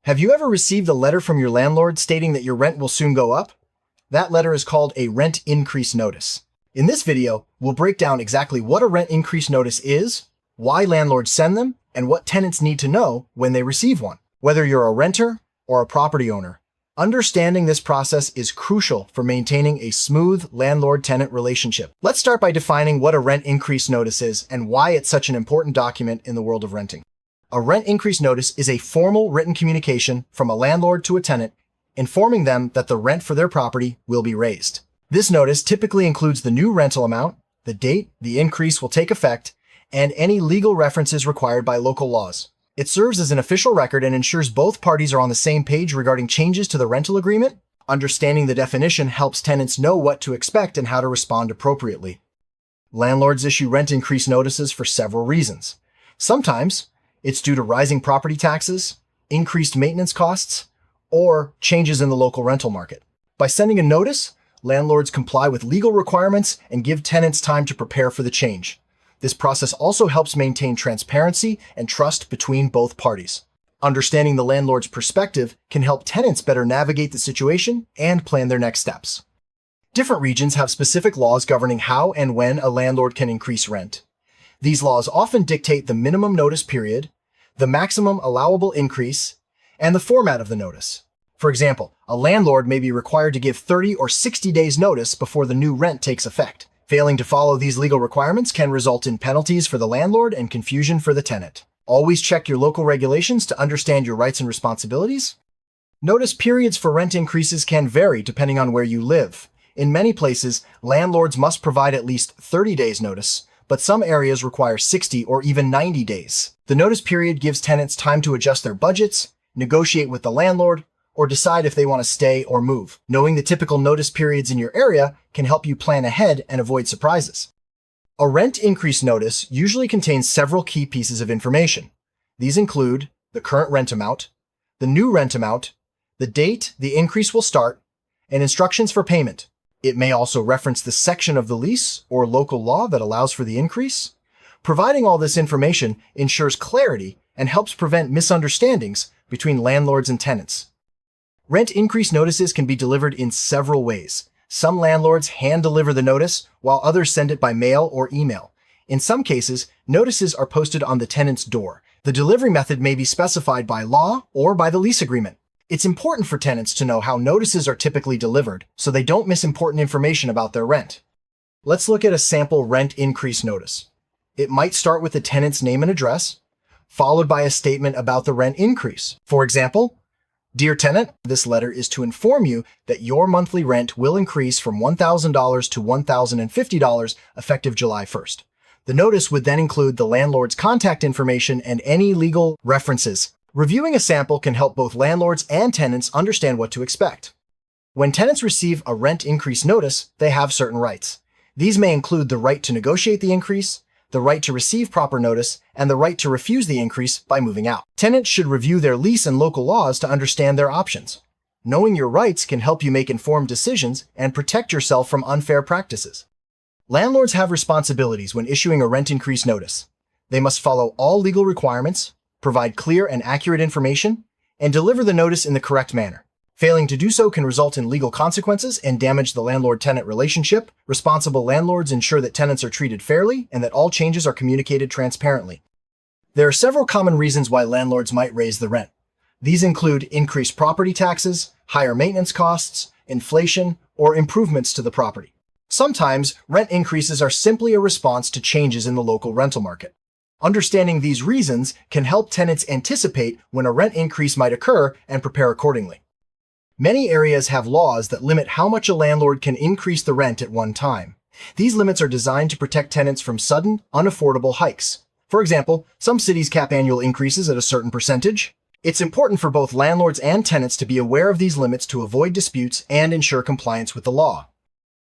Have you ever received a letter from your landlord stating that your rent will soon go up? That letter is called a rent increase notice. In this video, we'll break down exactly what a rent increase notice is, why landlords send them, and what tenants need to know when they receive one. Whether you're a renter or a property owner, understanding this process is crucial for maintaining a smooth landlord-tenant relationship. Let's start by defining what a rent increase notice is and why it's such an important document in the world of renting. A rent increase notice is a formal written communication from a landlord to a tenant informing them that the rent for their property will be raised. This notice typically includes the new rental amount, the date the increase will take effect, and any legal references required by local laws. It serves as an official record and ensures both parties are on the same page regarding changes to the rental agreement. Understanding the definition helps tenants know what to expect and how to respond appropriately. Landlords issue rent increase notices for several reasons. Sometimes it's due to rising property taxes, increased maintenance costs, or changes in the local rental market. By sending a notice, landlords comply with legal requirements and give tenants time to prepare for the change. This process also helps maintain transparency and trust between both parties. Understanding the landlord's perspective can help tenants better navigate the situation and plan their next steps. Different regions have specific laws governing how and when a landlord can increase rent. These laws often dictate the minimum notice period, the maximum allowable increase, and the format of the notice. For example, a landlord may be required to give 30 or 60 days notice before the new rent takes effect. Failing to follow these legal requirements can result in penalties for the landlord and confusion for the tenant. Always check your local regulations to understand your rights and responsibilities. Notice periods for rent increases can vary depending on where you live. In many places, landlords must provide at least 30 days notice, but some areas require 60 or even 90 days. The notice period gives tenants time to adjust their budgets, negotiate with the landlord, or decide if they want to stay or move. Knowing the typical notice periods in your area can help you plan ahead and avoid surprises. A rent increase notice usually contains several key pieces of information. These include the current rent amount, the new rent amount, the date the increase will start, and instructions for payment. It may also reference the section of the lease or local law that allows for the increase. Providing all this information ensures clarity and helps prevent misunderstandings between landlords and tenants. Rent increase notices can be delivered in several ways. Some landlords hand-deliver the notice, while others send it by mail or email. In some cases, notices are posted on the tenant's door. The delivery method may be specified by law or by the lease agreement. It's important for tenants to know how notices are typically delivered so they don't miss important information about their rent. Let's look at a sample rent increase notice. It might start with the tenant's name and address, followed by a statement about the rent increase. For example, "Dear tenant, this letter is to inform you that your monthly rent will increase from $1,000 to $1,050 effective July 1st. The notice would then include the landlord's contact information and any legal references. Reviewing a sample can help both landlords and tenants understand what to expect. When tenants receive a rent increase notice, they have certain rights. These may include the right to negotiate the increase, the right to receive proper notice, and the right to refuse the increase by moving out. Tenants should review their lease and local laws to understand their options. Knowing your rights can help you make informed decisions and protect yourself from unfair practices. Landlords have responsibilities when issuing a rent increase notice. They must follow all legal requirements, provide clear and accurate information, and deliver the notice in the correct manner. Failing to do so can result in legal consequences and damage the landlord-tenant relationship. Responsible landlords ensure that tenants are treated fairly and that all changes are communicated transparently. There are several common reasons why landlords might raise the rent. These include increased property taxes, higher maintenance costs, inflation, or improvements to the property. Sometimes, rent increases are simply a response to changes in the local rental market. Understanding these reasons can help tenants anticipate when a rent increase might occur and prepare accordingly. Many areas have laws that limit how much a landlord can increase the rent at one time. These limits are designed to protect tenants from sudden, unaffordable hikes. For example, some cities cap annual increases at a certain percentage. It's important for both landlords and tenants to be aware of these limits to avoid disputes and ensure compliance with the law.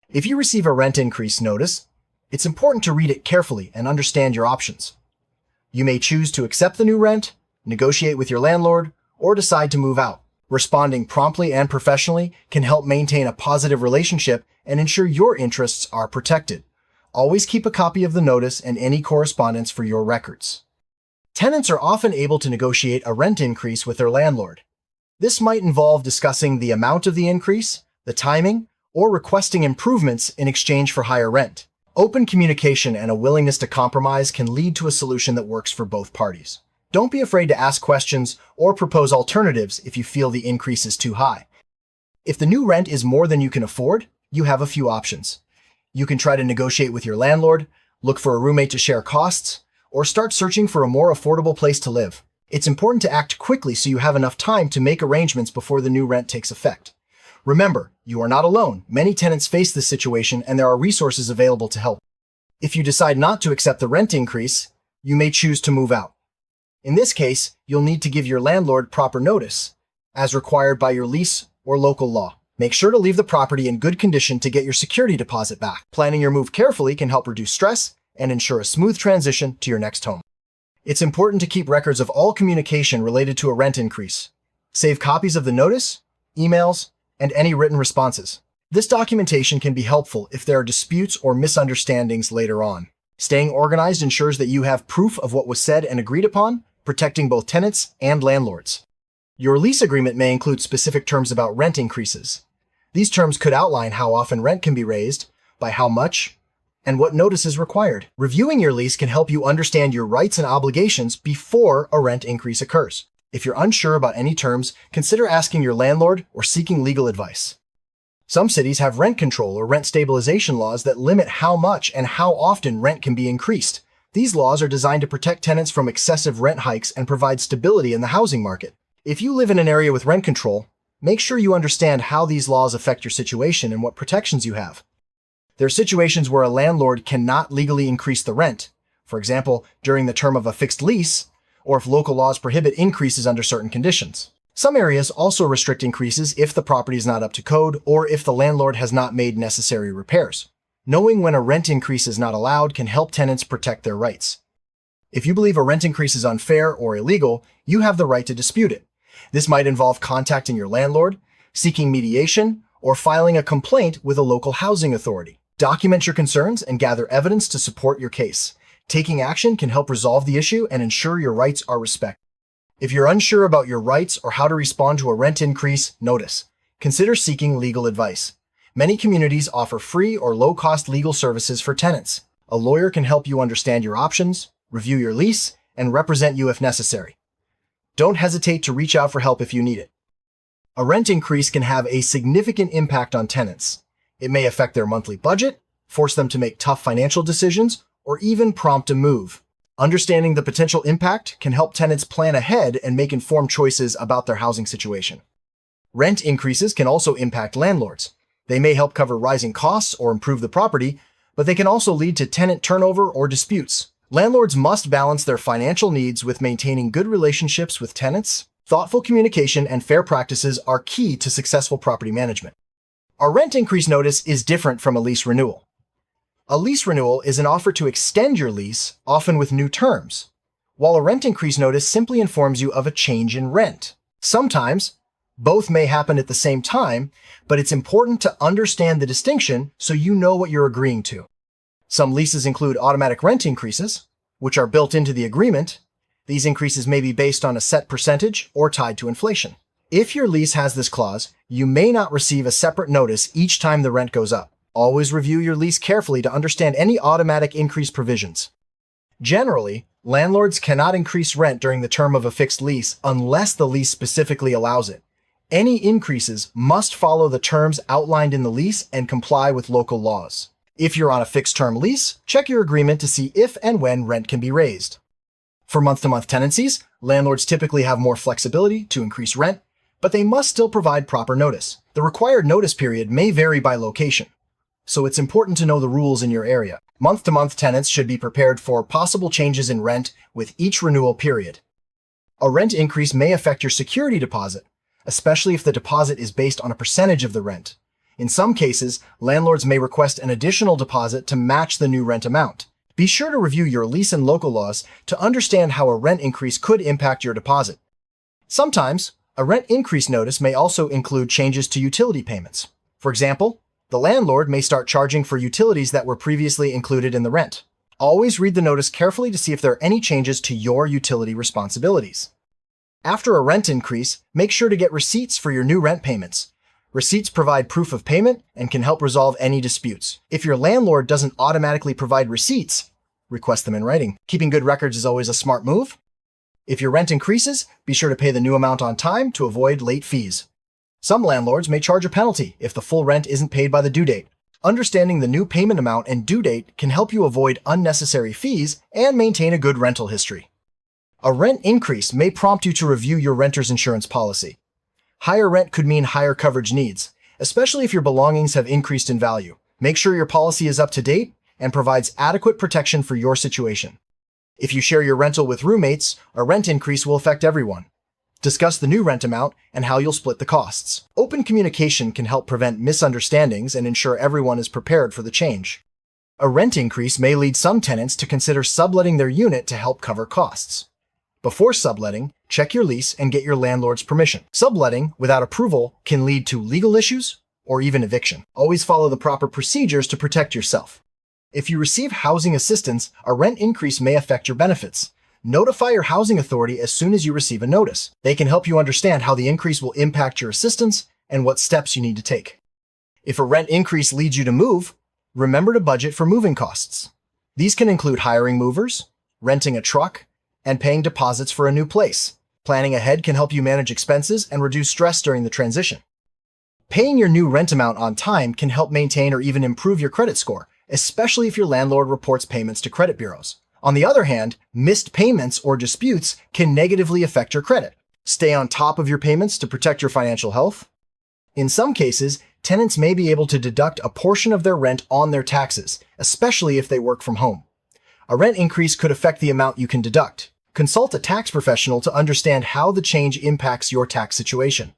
If you receive a rent increase notice, it's important to read it carefully and understand your options. You may choose to accept the new rent, negotiate with your landlord, or decide to move out. Responding promptly and professionally can help maintain a positive relationship and ensure your interests are protected. Always keep a copy of the notice and any correspondence for your records. Tenants are often able to negotiate a rent increase with their landlord. This might involve discussing the amount of the increase, the timing, or requesting improvements in exchange for higher rent. Open communication and a willingness to compromise can lead to a solution that works for both parties. Don't be afraid to ask questions or propose alternatives if you feel the increase is too high. If the new rent is more than you can afford, you have a few options. You can try to negotiate with your landlord, look for a roommate to share costs, or start searching for a more affordable place to live. It's important to act quickly so you have enough time to make arrangements before the new rent takes effect. Remember, you are not alone. Many tenants face this situation and there are resources available to help. If you decide not to accept the rent increase, you may choose to move out. In this case, you'll need to give your landlord proper notice, as required by your lease or local law. Make sure to leave the property in good condition to get your security deposit back. Planning your move carefully can help reduce stress and ensure a smooth transition to your next home. It's important to keep records of all communication related to a rent increase. Save copies of the notice, emails, and any written responses. This documentation can be helpful if there are disputes or misunderstandings later on. Staying organized ensures that you have proof of what was said and agreed upon, protecting both tenants and landlords. Your lease agreement may include specific terms about rent increases. These terms could outline how often rent can be raised, by how much, and what notice is required. Reviewing your lease can help you understand your rights and obligations before a rent increase occurs. If you're unsure about any terms, consider asking your landlord or seeking legal advice. Some cities have rent control or rent stabilization laws that limit how much and how often rent can be increased. These laws are designed to protect tenants from excessive rent hikes and provide stability in the housing market. If you live in an area with rent control, make sure you understand how these laws affect your situation and what protections you have. There are situations where a landlord cannot legally increase the rent, for example, during the term of a fixed lease, or if local laws prohibit increases under certain conditions. Some areas also restrict increases if the property is not up to code or if the landlord has not made necessary repairs. Knowing when a rent increase is not allowed can help tenants protect their rights. If you believe a rent increase is unfair or illegal, you have the right to dispute it. This might involve contacting your landlord, seeking mediation, or filing a complaint with a local housing authority. Document your concerns and gather evidence to support your case. Taking action can help resolve the issue and ensure your rights are respected. If you're unsure about your rights or how to respond to a rent increase, notice. Consider seeking legal advice. Many communities offer free or low-cost legal services for tenants. A lawyer can help you understand your options, review your lease, and represent you if necessary. Don't hesitate to reach out for help if you need it. A rent increase can have a significant impact on tenants. It may affect their monthly budget, force them to make tough financial decisions, or even prompt a move. Understanding the potential impact can help tenants plan ahead and make informed choices about their housing situation. Rent increases can also impact landlords. They may help cover rising costs or improve the property, but they can also lead to tenant turnover or disputes. Landlords must balance their financial needs with maintaining good relationships with tenants. Thoughtful communication and fair practices are key to successful property management. A rent increase notice is different from a lease renewal. A lease renewal is an offer to extend your lease, often with new terms, while a rent increase notice simply informs you of a change in rent. Sometimes, both may happen at the same time, but it's important to understand the distinction so you know what you're agreeing to. Some leases include automatic rent increases, which are built into the agreement. These increases may be based on a set percentage or tied to inflation. If your lease has this clause, you may not receive a separate notice each time the rent goes up. Always review your lease carefully to understand any automatic increase provisions. Generally, landlords cannot increase rent during the term of a fixed lease unless the lease specifically allows it. Any increases must follow the terms outlined in the lease and comply with local laws. If you're on a fixed-term lease, check your agreement to see if and when rent can be raised. For month-to-month tenancies, landlords typically have more flexibility to increase rent, but they must still provide proper notice. The required notice period may vary by location, so it's important to know the rules in your area. Month-to-month tenants should be prepared for possible changes in rent with each renewal period. A rent increase may affect your security deposit, especially if the deposit is based on a percentage of the rent. In some cases, landlords may request an additional deposit to match the new rent amount. Be sure to review your lease and local laws to understand how a rent increase could impact your deposit. Sometimes, a rent increase notice may also include changes to utility payments. For example, the landlord may start charging for utilities that were previously included in the rent. Always read the notice carefully to see if there are any changes to your utility responsibilities. After a rent increase, make sure to get receipts for your new rent payments. Receipts provide proof of payment and can help resolve any disputes. If your landlord doesn't automatically provide receipts, request them in writing. Keeping good records is always a smart move. If your rent increases, be sure to pay the new amount on time to avoid late fees. Some landlords may charge a penalty if the full rent isn't paid by the due date. Understanding the new payment amount and due date can help you avoid unnecessary fees and maintain a good rental history. A rent increase may prompt you to review your renter's insurance policy. Higher rent could mean higher coverage needs, especially if your belongings have increased in value. Make sure your policy is up to date and provides adequate protection for your situation. If you share your rental with roommates, a rent increase will affect everyone. Discuss the new rent amount and how you'll split the costs. Open communication can help prevent misunderstandings and ensure everyone is prepared for the change. A rent increase may lead some tenants to consider subletting their unit to help cover costs. Before subletting, check your lease and get your landlord's permission. Subletting without approval can lead to legal issues or even eviction. Always follow the proper procedures to protect yourself. If you receive housing assistance, a rent increase may affect your benefits. Notify your housing authority as soon as you receive a notice. They can help you understand how the increase will impact your assistance and what steps you need to take. If a rent increase leads you to move, remember to budget for moving costs. These can include hiring movers, renting a truck, and paying deposits for a new place. Planning ahead can help you manage expenses and reduce stress during the transition. Paying your new rent amount on time can help maintain or even improve your credit score, especially if your landlord reports payments to credit bureaus. On the other hand, missed payments or disputes can negatively affect your credit. Stay on top of your payments to protect your financial health. In some cases, tenants may be able to deduct a portion of their rent on their taxes, especially if they work from home. A rent increase could affect the amount you can deduct. Consult a tax professional to understand how the change impacts your tax situation.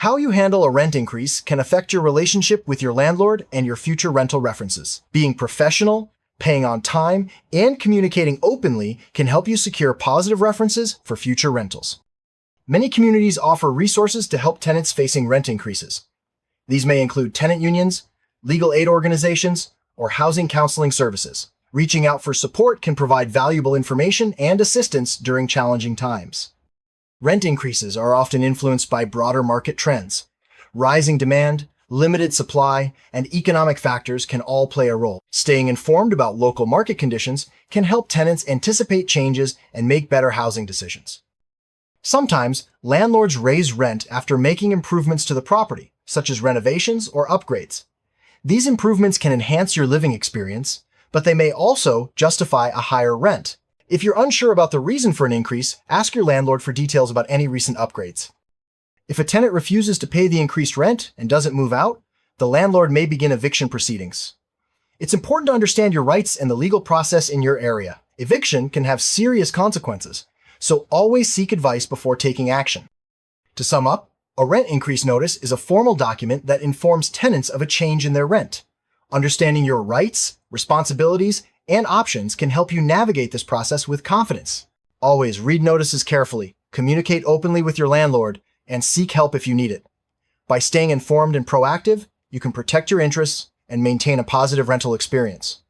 How you handle a rent increase can affect your relationship with your landlord and your future rental references. Being professional, paying on time, and communicating openly can help you secure positive references for future rentals. Many communities offer resources to help tenants facing rent increases. These may include tenant unions, legal aid organizations, or housing counseling services. Reaching out for support can provide valuable information and assistance during challenging times. Rent increases are often influenced by broader market trends. Rising demand, limited supply, and economic factors can all play a role. Staying informed about local market conditions can help tenants anticipate changes and make better housing decisions. Sometimes, landlords raise rent after making improvements to the property, such as renovations or upgrades. These improvements can enhance your living experience, but they may also justify a higher rent. If you're unsure about the reason for an increase, ask your landlord for details about any recent upgrades. If a tenant refuses to pay the increased rent and doesn't move out, the landlord may begin eviction proceedings. It's important to understand your rights and the legal process in your area. Eviction can have serious consequences, so always seek advice before taking action. To sum up, a rent increase notice is a formal document that informs tenants of a change in their rent. Understanding your rights, responsibilities, and options can help you navigate this process with confidence. Always read notices carefully, communicate openly with your landlord, and seek help if you need it. By staying informed and proactive, you can protect your interests and maintain a positive rental experience.